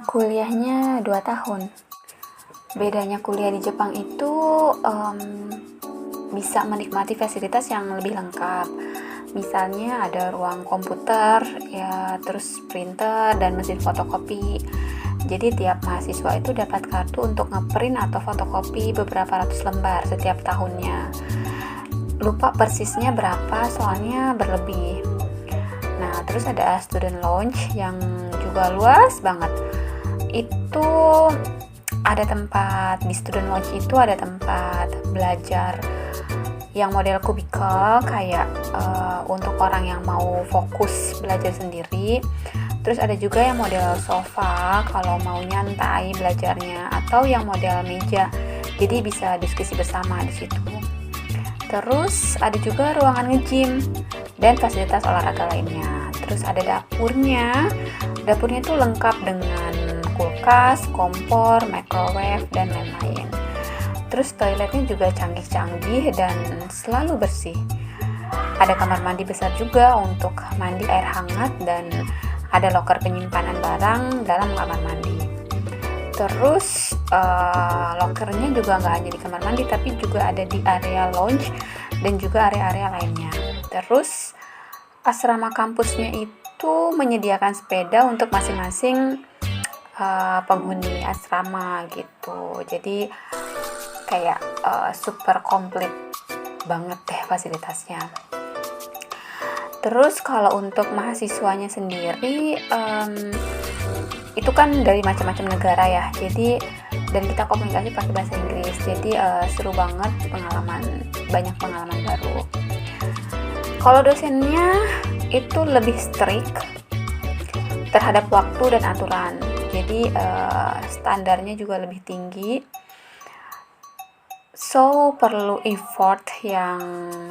Kuliahnya 2 tahun. Bedanya kuliah di Jepang itu, bisa menikmati fasilitas yang lebih lengkap. Misalnya ada ruang komputer, ya, terus printer dan mesin fotokopi. Jadi tiap mahasiswa itu dapat kartu untuk ngeprint atau fotokopi beberapa ratus lembar setiap tahunnya. Lupa persisnya berapa, soalnya berlebih. Nah, terus ada student lounge yang juga luas banget. Itu ada tempat di student lounge itu ada tempat belajar yang model kubikel kayak untuk orang yang mau fokus belajar sendiri. Terus ada juga yang model sofa kalau mau nyantai belajarnya, atau yang model meja. Jadi bisa diskusi bersama di situ. Terus ada juga ruangan nge-gym dan fasilitas olahraga lainnya. Terus ada dapurnya. Dapurnya itu lengkap dengan kulkas, kompor, microwave, dan lain-lain. Terus toiletnya juga canggih-canggih dan selalu bersih. Ada kamar mandi besar juga untuk mandi air hangat, dan ada loker penyimpanan barang dalam kamar mandi. Terus lokernya juga nggak hanya di kamar mandi, tapi juga ada di area lounge dan juga area-area lainnya. Terus asrama kampusnya itu menyediakan sepeda untuk masing-masing penghuni asrama gitu. Jadi kayak super komplit banget deh fasilitasnya. Terus kalau untuk mahasiswanya sendiri, itu kan dari macam-macam negara ya. Jadi dan kita komunikasi pakai bahasa Inggris. Jadi seru banget, banyak pengalaman baru. Kalau dosennya itu lebih strict terhadap waktu dan aturan. Jadi standarnya juga lebih tinggi. So, perlu effort yang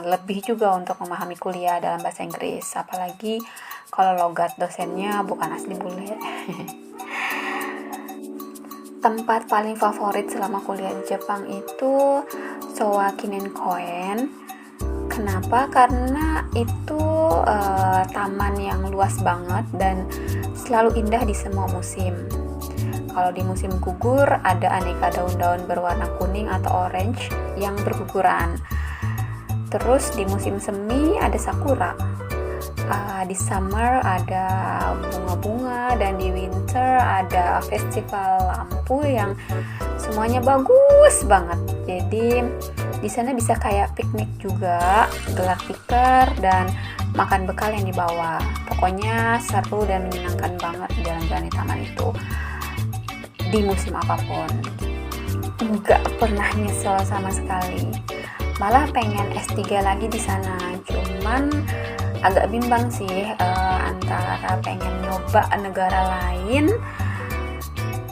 lebih juga untuk memahami kuliah dalam bahasa Inggris. Apalagi kalau logat dosennya bukan asli bule. Tempat paling favorit selama kuliah di Jepang itu Showa Kinen Koen. Kenapa? Karena itu taman yang luas banget dan selalu indah di semua musim. Kalau di musim gugur ada aneka daun-daun berwarna kuning atau orange yang berguguran. Terus di musim semi ada sakura. Di summer ada bunga-bunga, dan di winter ada festival lampu yang semuanya bagus banget. Jadi di sana bisa kayak piknik juga, gelar tikar, dan makan bekal yang dibawa. Pokoknya seru dan menyenangkan banget jalan-jalan di taman itu di musim apapun. Nggak pernah nyesel sama sekali. Malah pengen S3 lagi di sana. Cuman agak bimbang sih antara pengen nyoba negara lain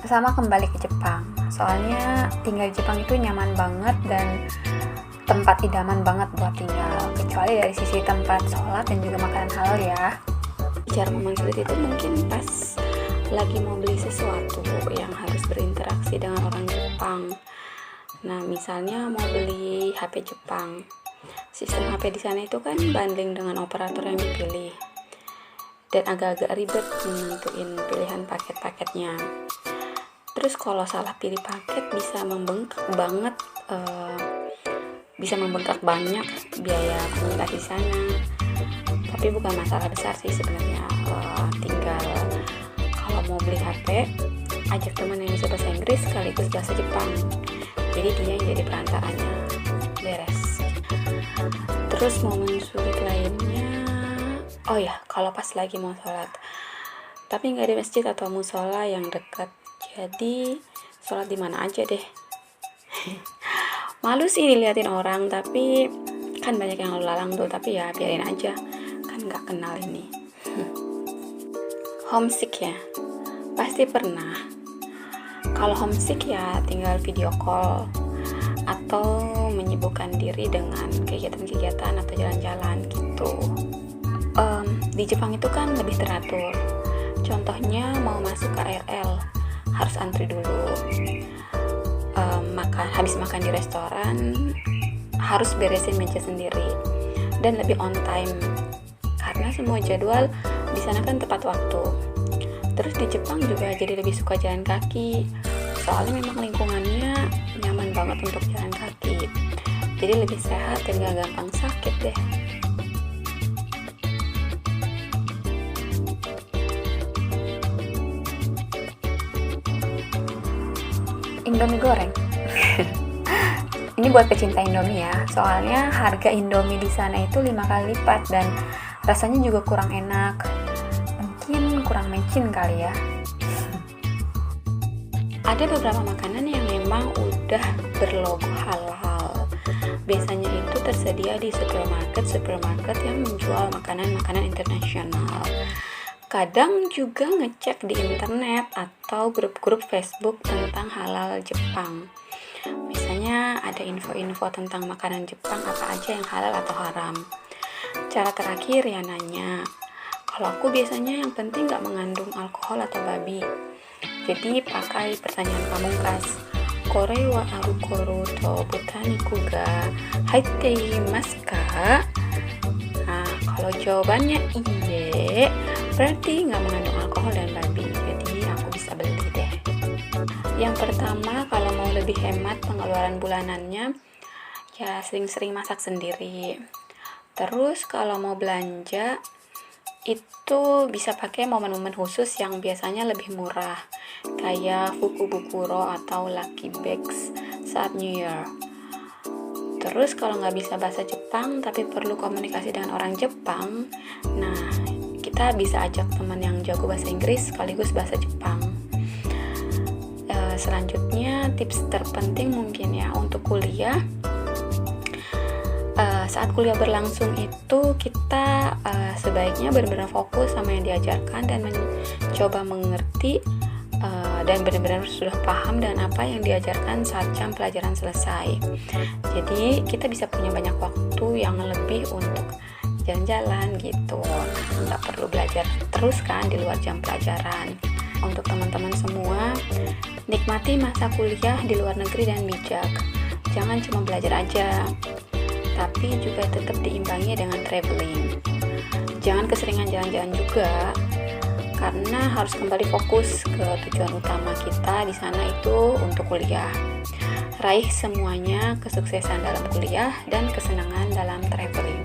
sama kembali ke Jepang. Soalnya tinggal di Jepang itu nyaman banget dan tempat idaman banget buat tinggal. Kecuali dari sisi tempat sholat dan juga makanan halal ya. Bicara momen sulit itu mungkin pas lagi mau beli sesuatu yang harus berinteraksi dengan orang Jepang. Nah, misalnya mau beli HP Jepang. Sistem HP di sana itu kan bundling dengan operator yang dipilih. Dan agak-agak ribet menentuin pilihan paket-paketnya. Terus kalau salah pilih paket bisa membengkak banyak biaya komunikasi di sana. Tapi bukan masalah besar sih sebenarnya. Tinggal kalau mau beli HP, ajak teman yang bisa bahasa Inggris sekaligus bahasa Jepang. Jadi dia yang jadi perantaranya. Beres. Terus momen sulit lainnya, oh ya, kalau pas lagi mau sholat. Tapi nggak ada masjid atau musola yang dekat. Jadi sholat di mana aja deh. Malu sih diliatin orang, tapi kan banyak yang lalu lalang tuh. Tapi ya biarin aja, kan nggak kenal ini. Homesick ya, pasti pernah. Kalau homesick ya tinggal video call atau menyibukkan diri dengan kegiatan-kegiatan atau jalan-jalan gitu. Di Jepang itu kan lebih teratur. Contohnya mau masuk KRL harus antri dulu. Habis makan di restoran harus beresin meja sendiri dan lebih on time karena semua jadwal di sana kan tepat waktu. Terus di Jepang juga jadi lebih suka jalan kaki, soalnya memang lingkungannya nyaman banget untuk jalan kaki. Jadi lebih sehat dan gak gampang sakit deh. Indomie goreng. Ini buat pecinta Indomie ya, soalnya harga Indomie di sana itu 5 kali lipat dan rasanya juga kurang enak. Mungkin kurang mecin kali ya. Ada beberapa makanan yang memang udah berlogo halal. Biasanya itu tersedia di supermarket yang menjual makanan-makanan internasional. Kadang juga ngecek di internet atau grup-grup Facebook tentang halal Jepang. Biasanya ada info-info tentang makanan Jepang apa aja yang halal atau haram. Cara terakhir ya nanya. Kalau aku biasanya yang penting gak mengandung alkohol atau babi. Jadi pakai pertanyaan pamungkas. Kore wa alukoro to botaniku ga haite imasu ka? Nah, kalau jawabannya iye, berarti nggak mengandung alkohol dan babi. Jadi aku bisa beli deh. Yang pertama, kalau mau lebih hemat pengeluaran bulanannya, ya sering-sering masak sendiri. Terus kalau mau belanja, itu bisa pakai momen-momen khusus yang biasanya lebih murah, kayak Fukubukuro atau Lucky Bags saat New Year. Terus kalau nggak bisa bahasa Jepang tapi perlu komunikasi dengan orang Jepang, nah kita bisa ajak teman yang jago bahasa Inggris sekaligus bahasa Jepang. Selanjutnya tips terpenting mungkin ya untuk kuliah. Saat kuliah berlangsung itu kita sebaiknya benar-benar fokus sama yang diajarkan dan mencoba mengerti dan benar-benar sudah paham dan apa yang diajarkan saat jam pelajaran selesai. Jadi kita bisa punya banyak waktu yang lebih untuk jalan-jalan gitu, nggak perlu belajar terus kan di luar jam pelajaran. Untuk teman-teman semua, nikmati masa kuliah di luar negeri dan bijak. Jangan cuma belajar aja, tapi juga tetap diimbangi dengan traveling. Jangan keseringan jalan-jalan juga, karena harus kembali fokus ke tujuan utama kita di sana itu untuk kuliah. Raih semuanya, kesuksesan dalam kuliah dan kesenangan dalam traveling.